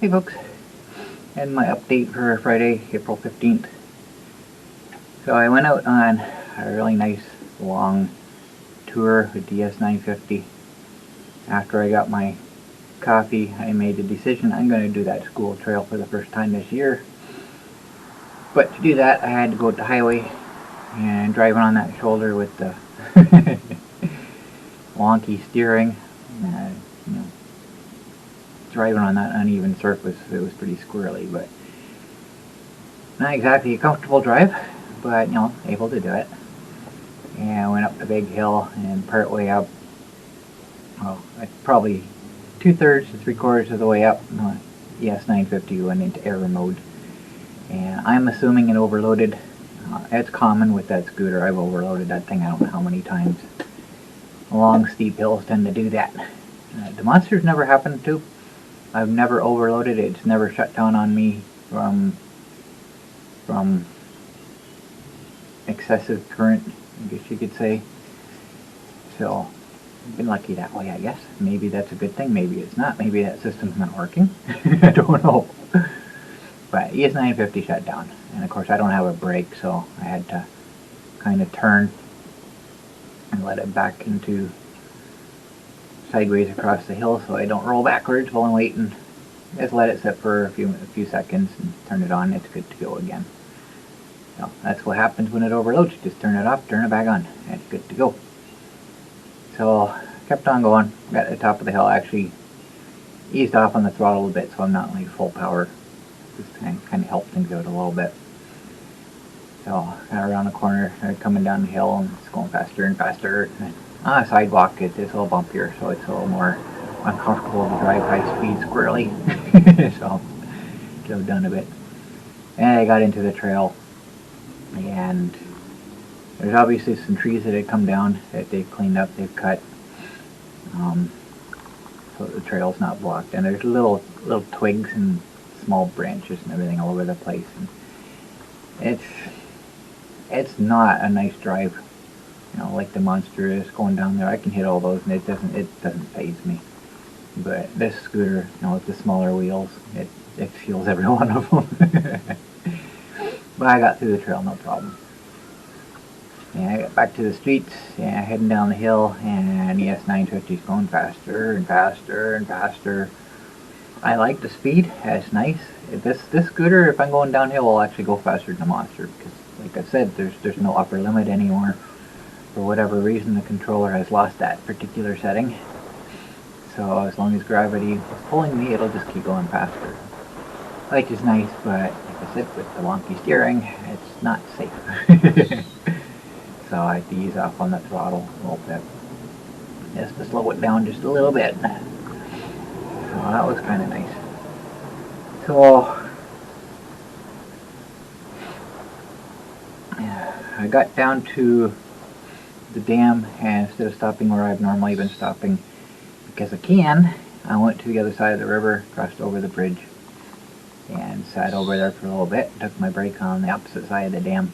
Hey folks, and my update for Friday, April 15th. So I went out on a really nice long tour with the ES950. After I got my coffee, I made the decision I'm going to do that school trail for the first time this year. But to do that, I had to go to the highway and driving on that shoulder with the wonky steering. You know, driving on that uneven surface, it was pretty squirrely, but not exactly a comfortable drive, but able to do it. And I went up the big hill, and part way up, well, probably 2/3 to 3/4 of the way up, ES950 went into error mode. And I'm assuming it overloaded. It's common with that scooter. I've overloaded that thing I don't know how many times. Long steep hills tend to do that. The Monster's never happened to. I've never overloaded it. It's never shut down on me from excessive current, I guess you could say. So I've been lucky that way, I guess. Maybe that's a good thing, maybe it's not. Maybe that system's not working. I don't know. But ES950 shut down. And of course I don't have a brake, so I had to kind of turn and let it back into sideways across the hill so I don't roll backwards while I'm waiting. Just let it sit for a few seconds and turn it on. It's good to go again. So that's what happens when it overloads. Just turn it off, turn it back on, and it's good to go. So kept on going. Got to the top of the hill. Actually eased off on the throttle a bit so I'm not like full power. Just kind of help things out a little bit. So got around the corner, started coming down the hill, and it's going faster and faster. And on a sidewalk, it's a little bumpier, so it's a little more uncomfortable to drive high speed squirrely. So slowed down a bit. And I got into the trail, and there's obviously some trees that had come down that they've cleaned up, they've cut, so the trail's not blocked. And there's little twigs and small branches and everything all over the place. And it's not a nice drive, like the Monster is going down there. I can hit all those and it doesn't faze me. But this scooter, with the smaller wheels, it feels every one of them. But I got through the trail, no problem. And I got back to the streets, and heading down the hill, and ES950 is going faster and faster and faster. I like the speed. It's nice. This scooter, if I'm going downhill, will actually go faster than the Monster because, like I said, there's no upper limit anymore. For whatever reason, the controller has lost that particular setting. So as long as gravity is pulling me, it'll just keep going faster. Like it's nice, but like I said, with the wonky steering, it's not safe. So I have to ease off on the throttle a little bit, just to slow it down just a little bit. So that was kind of nice. So I got down to the dam, and instead of stopping where I've normally been stopping, because I can, I went to the other side of the river, crossed over the bridge, and sat over there for a little bit, took my break on the opposite side of the dam.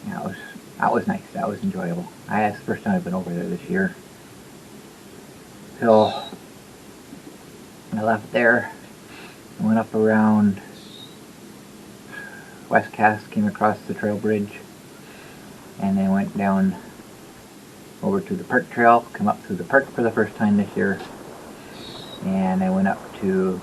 And that was nice, that was enjoyable. That's the first time I've been over there this year. So I left there, I went up around West Cass, came across the trail bridge, and then went down over to the park trail, come up through the park for the first time this year, and I went up to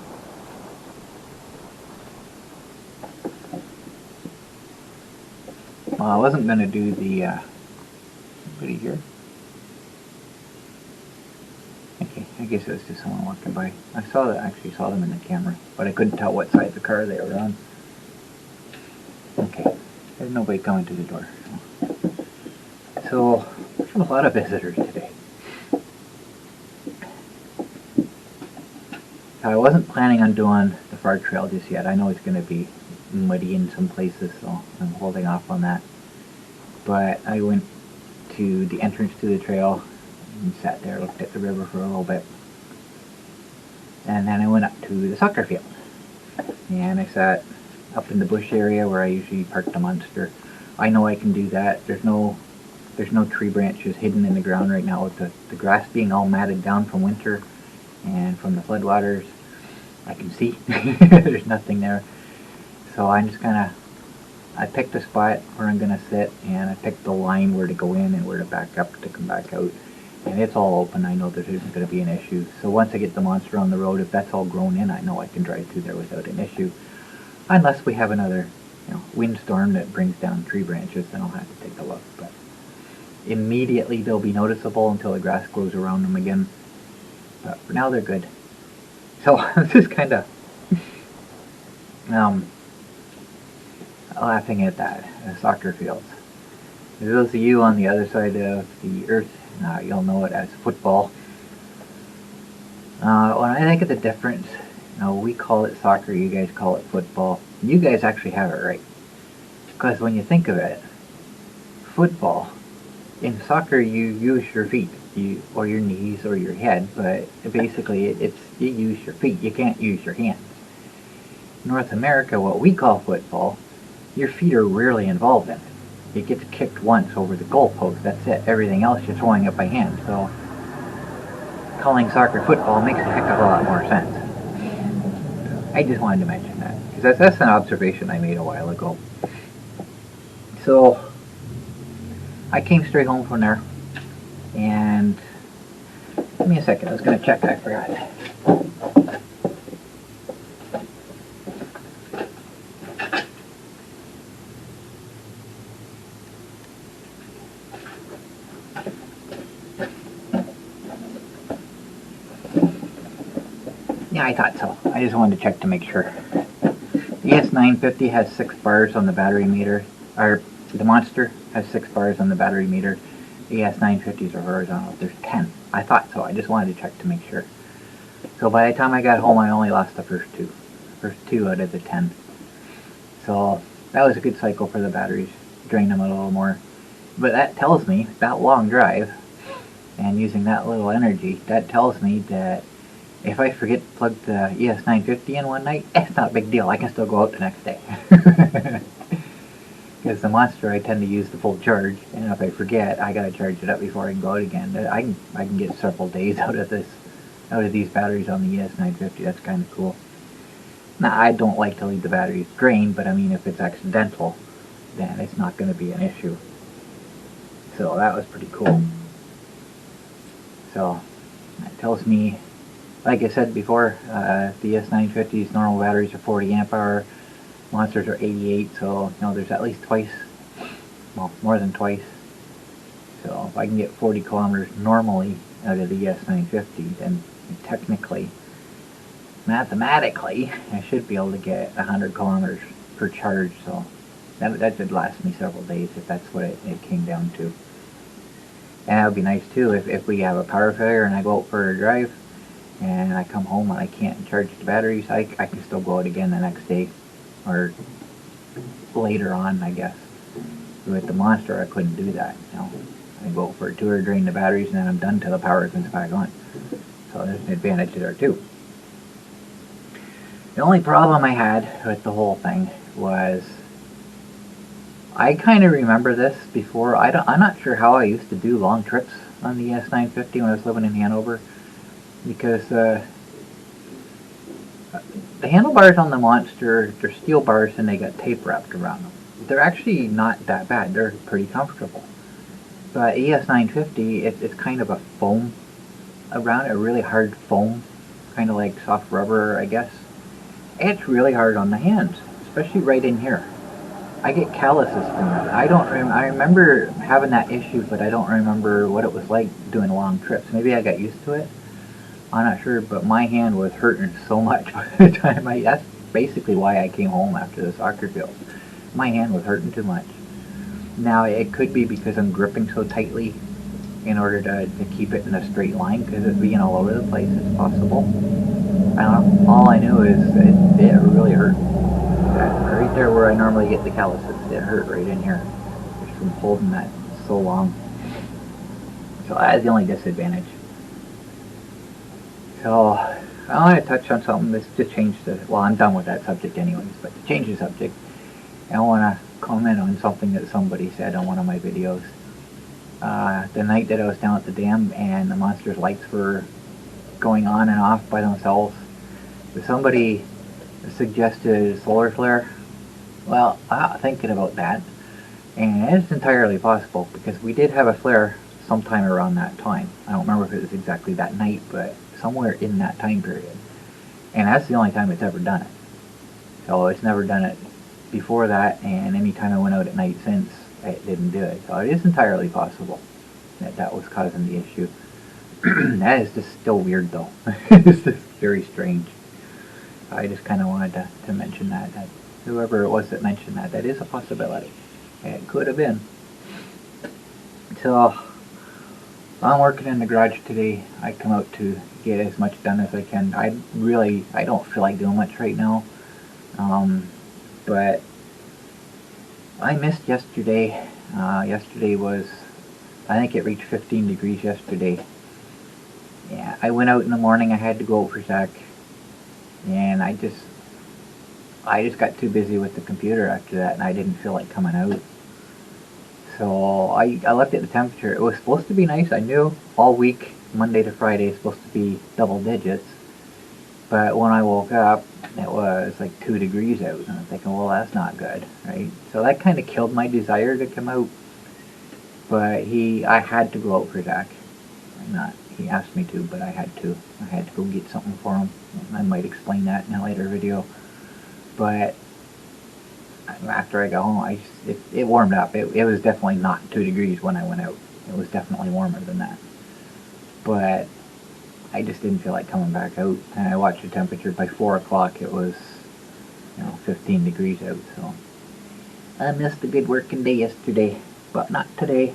I wasn't going to do the somebody here. Okay, I guess it was just someone walking by. I actually saw them in the camera, but I couldn't tell what side of the car they were on. Okay, there's nobody coming to the door. So there's a lot of visitors today. I wasn't planning on doing the far trail just yet. I know it's going to be muddy in some places, so I'm holding off on that. But I went to the entrance to the trail and sat there, looked at the river for a little bit. And then I went up to the soccer field. And I sat up in the bush area where I usually park the Monster. I know I can do that. There's no tree branches hidden in the ground right now with the grass being all matted down from winter and from the floodwaters. I can see. There's nothing there. So I'm just gonna, I picked a spot where I'm gonna sit, and I picked the line where to go in and where to back up to come back out. And it's all open. I know there isn't going to be an issue. So once I get the monster on the road, if that's all grown in, I know I can drive through there without an issue. Unless we have another, windstorm that brings down tree branches, then I'll have to take a look. But immediately they'll be noticeable until the grass grows around them again. But for now, they're good. So this is kind of laughing at that, soccer fields. For those of you on the other side of the earth, you'll know it as football. When I think of the difference, we call it soccer, you guys call it football. You guys actually have it right. Because when you think of it, football, in soccer you use your feet, or your knees, or your head, but basically you use your feet, you can't use your hands. In North America, what we call football, your feet are rarely involved in it. It gets kicked once over the goalpost, that's it. Everything else you're throwing it by hand. So calling soccer football makes a heck of a lot more sense. I just wanted to mention that, because that's an observation I made a while ago. So I came straight home from there, and give me a second, I was going to check, I forgot. Yeah, I thought so. I just wanted to check to make sure. The ES950 has 6 bars on the battery meter, or the Monster has 6 bars on the battery meter. The ES950s are horizontal. There's 10. I thought so. I just wanted to check to make sure. So by the time I got home, I only lost the first 2. First 2 out of the 10. So that was a good cycle for the batteries. Drained them a little more. But that tells me, that long drive, and using that little energy, that tells me that if I forget to plug the ES950 in one night, it's not a big deal. I can still go out the next day. Because the Monster, I tend to use the full charge, and if I forget, I gotta charge it up before I can go out again. I can get several days out of these batteries on the ES950. That's kind of cool. Now, I don't like to leave the batteries drained, but I mean, if it's accidental, then it's not going to be an issue. So that was pretty cool. So that tells me, like I said before, the ES950's normal batteries are 40 amp hour, Monsters are 88, so there's at least twice, well, more than twice. So if I can get 40 kilometers normally out of the ES950, then technically, mathematically, I should be able to get 100 kilometers per charge. So that should last me several days if that's what it came down to. And that would be nice too if we have a power failure and I go out for a drive and I come home and I can't charge the batteries, I can still go out again the next day or later on, I guess. With the Monster, I couldn't do that. I go out for a tour, drain the batteries, and then I'm done till the power comes back on. So there's an advantage there too. The only problem I had with the whole thing was, I kind of remember this before. I'm not sure how I used to do long trips on the ES950 when I was living in Hanover, because the handlebars on the Monster, they're steel bars and they got tape wrapped around them. They're actually not that bad. They're pretty comfortable. But ES950, it's kind of a foam around it, a really hard foam, kind of like soft rubber, I guess. It's really hard on the hands, especially right in here. I get calluses from that. I remember having that issue, but I don't remember what it was like doing long trips. Maybe I got used to it. I'm not sure, but my hand was hurting so much by the time that's basically why I came home after the soccer field. My hand was hurting too much. Now, it could be because I'm gripping so tightly in order to keep it in a straight line, because it's being all over the place. It's possible. I don't know. All I knew is it really hurt. Right there where I normally get the calluses, it hurt right in here, just from holding that so long. So that's the only disadvantage. So I want to touch on something to change well, I'm done with that subject anyways, but to change the subject, I want to comment on something that somebody said on one of my videos. The night that I was down at the dam and the Monster's lights were going on and off by themselves, Somebody suggested solar flare. Well, thinking about that, and it's entirely possible because we did have a flare sometime around that time. I don't remember if it was exactly that night, but somewhere in that time period. And that's the only time it's ever done it. So it's never done it before that, and any time I went out at night since, it didn't do it. So it is entirely possible that that was causing the issue. That is just still weird though. It's just very strange. I just kind of wanted to mention that whoever it was that mentioned that, that is a possibility. It could have been. So I'm working in the garage today. I come out to get as much done as I can. I don't feel like doing much right now. But I missed yesterday. Yesterday was, I think it reached 15 degrees yesterday. Yeah, I went out in the morning. I had to go out for Zach, and I just got too busy with the computer after that, and I didn't feel like coming out. So I looked at the temperature. It was supposed to be nice. I knew all week, Monday to Friday, it's supposed to be double digits. But when I woke up, it was like 2 degrees out, and I'm thinking, well, that's not good, right? So that kind of killed my desire to come out. But I had to go out for Zach. He asked me to, but I had to. I had to go get something for him. I might explain that in a later video. But after I got home, it warmed up. It was definitely not 2 degrees when I went out. It was definitely warmer than that. But I just didn't feel like coming back out. And I watched the temperature. By 4 o'clock, it was 15 degrees out. So I missed a good working day yesterday, but not today.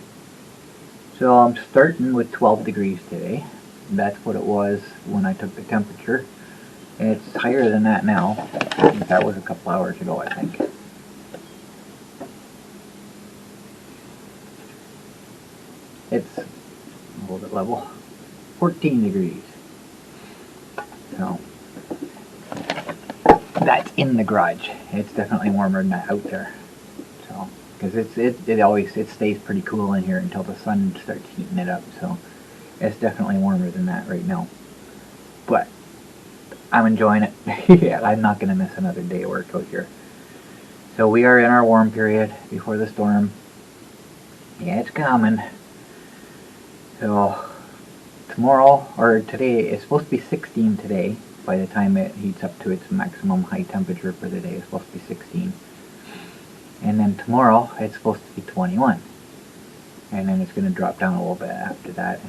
So I'm starting with 12 degrees today. That's what it was when I took the temperature. And it's higher than that now. That was a couple hours ago, I think. It's, hold it level, 14 degrees. So that's in the garage. It's definitely warmer than that out there. So, because it stays pretty cool in here until the sun starts heating it up. So it's definitely warmer than that right now. But I'm enjoying it. Yeah, I'm not going to miss another day of work out here. So we are in our warm period before the storm. Yeah, it's coming. So tomorrow, or today, it's supposed to be 16 today. By the time it heats up to its maximum high temperature for the day, it's supposed to be 16. And then tomorrow, it's supposed to be 21. And then it's going to drop down a little bit after that.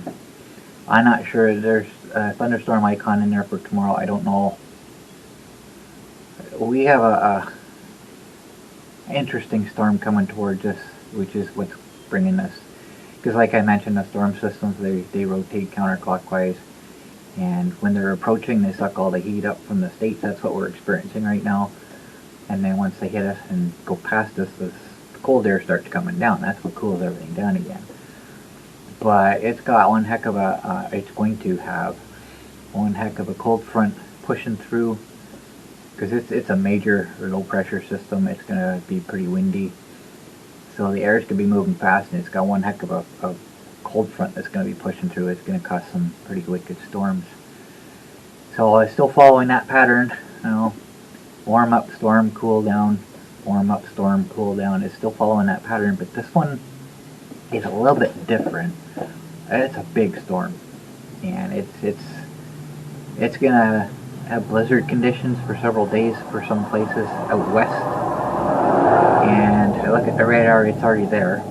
I'm not sure. There's a thunderstorm icon in there for tomorrow. I don't know. We have a interesting storm coming towards us, which is what's bringing this. Because like I mentioned, the storm systems, they rotate counterclockwise. And when they're approaching, they suck all the heat up from the States. That's what we're experiencing right now. And then once they hit us and go past us, the cold air starts coming down. That's what cools everything down again. But it's got one heck of it's going to have one heck of a cold front pushing through. Because it's a major low pressure system. It's going to be pretty windy. So the air is going to be moving fast, and it's got one heck of a cold front that's going to be pushing through. It's going to cause some pretty wicked storms. So I'm still following that pattern. Warm up, storm, cool down. Warm up, storm, cool down. It's still following that pattern, but this one is a little bit different. It's a big storm, and it's going to have blizzard conditions for several days for some places out west. And I look at the radar, it's already there.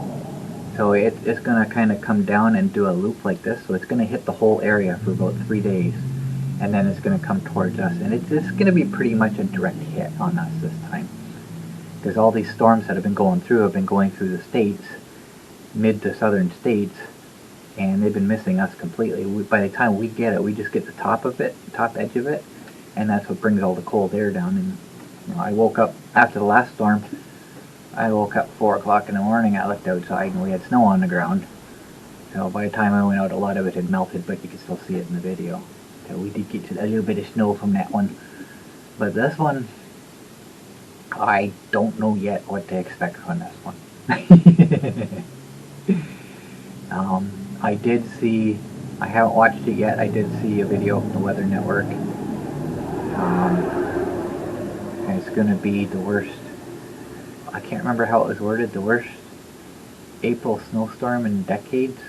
So it's going to kind of come down and do a loop like this. So it's going to hit the whole area for about 3 days. And then it's going to come towards us. And it's going to be pretty much a direct hit on us this time. Because all these storms that have been going through the states, mid to southern states, and they've been missing us completely. By the time we get it, we just get the top edge of it, and that's what brings all the cold air down. And I woke up after the last storm. I woke up 4 o'clock in the morning. I looked outside, and we had snow on the ground. So by the time I went out, a lot of it had melted, but you can still see it in the video. So we did get a little bit of snow from that one. But this one, I don't know yet what to expect from this one. I haven't watched it yet, I did see a video from the Weather Network And it's going to be the worst, I can't remember how it was worded, the worst April snowstorm in decades.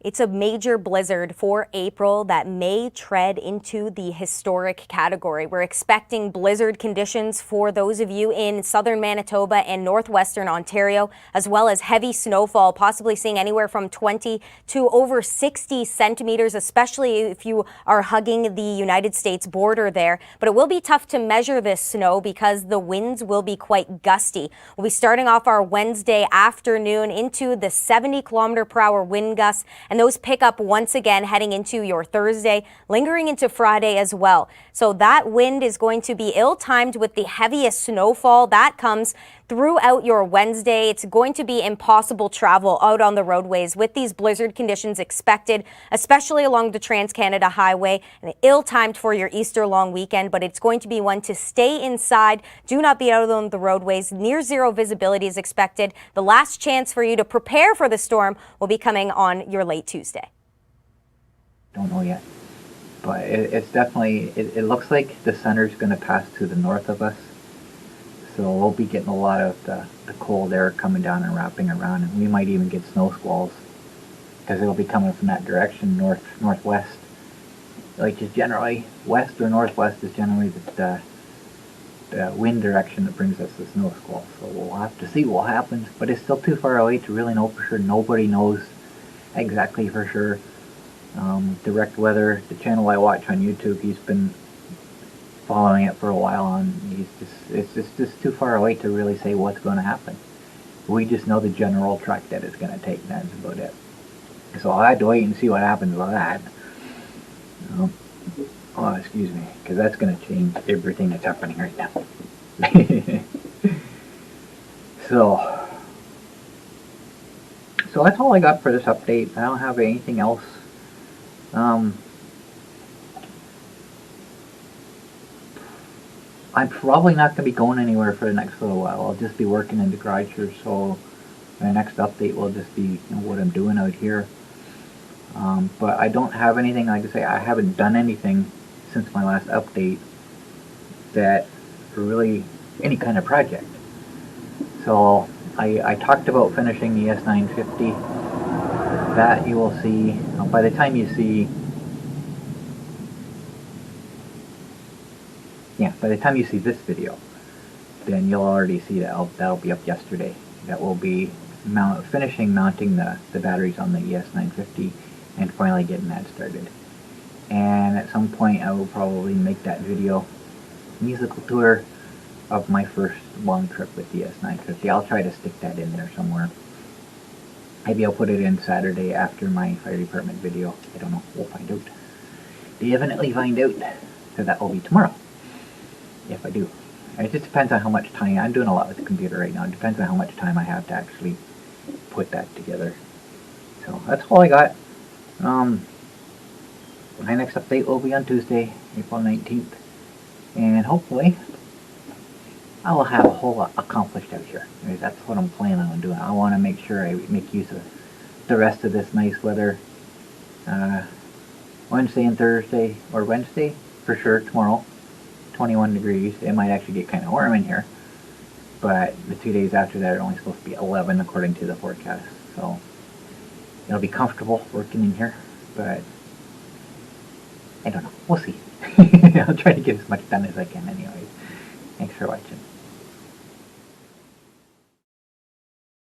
It's a major blizzard for April that may tread into the historic category. We're expecting blizzard conditions for those of you in southern Manitoba and northwestern Ontario, as well as heavy snowfall, possibly seeing anywhere from 20 to over 60 centimeters, especially if you are hugging the United States border there. But it will be tough to measure this snow because the winds will be quite gusty. We'll be starting off our Wednesday afternoon into the 70-kilometer-per-hour wind gusts, and those pick up once again heading into your Thursday, lingering into Friday as well. So that wind is going to be ill-timed with the heaviest snowfall that comes throughout your Wednesday. It's going to be impossible travel out on the roadways with these blizzard conditions expected, especially along the Trans-Canada Highway, and ill-timed for your Easter long weekend, but it's going to be one to stay inside. Do not be out on the roadways. Near zero visibility is expected. The last chance for you to prepare for the storm will be coming on your late Tuesday. Don't know yet, but it's definitely, it looks like the center's going to pass to the north of us. So we'll be getting a lot of the cold air coming down and wrapping around, and we might even get snow squalls because it'll be coming from that direction, northwest. Like just generally, west or northwest is generally the wind direction that brings us the snow squall. So we'll have to see what happens, but it's still too far away to really know for sure. Nobody knows exactly for sure. Direct Weather, the channel I watch on YouTube, he's been following it for a while, and it's just too far away to really say what's going to happen. We just know the general track that it's going to take, that's about it. So I'll have to wait and see what happens with that. Oh, excuse me, because that's going to change everything that's happening right now. So that's all I got for this update. I don't have anything else. I'm probably not going to be going anywhere for the next little while. I'll just be working in the garage here, so my next update will just be what I'm doing out here. But I don't have anything, like I say, I haven't done anything since my last update that really, any kind of project. So I talked about finishing the ES950. That you will see, by the time you see, by the time you see this video, then you'll already see that'll be up yesterday. That will be finishing mounting the batteries on the ES950 and finally getting that started. And at some point I will probably make that video, musical tour of my first long trip with the ES950. I'll try to stick that in there somewhere. Maybe I'll put it in Saturday after my fire department video. I don't know. We'll find out. Definitely find out. So that will be tomorrow. If I do. It just depends on how much time. I'm doing a lot with the computer right now. It depends on how much time I have to actually put that together. So that's all I got. My next update will be on Tuesday, April 19th. And hopefully I will have a whole lot accomplished out here. I mean, that's what I'm planning on doing. I want to make sure I make use of the rest of this nice weather. Wednesday and Thursday, or Wednesday for sure, tomorrow, 21 degrees. It might actually get kind of warm in here. But the 2 days after that are only supposed to be 11 according to the forecast. So it'll be comfortable working in here, but I don't know. We'll see. I'll try to get as much done as I can anyways. Thanks for watching.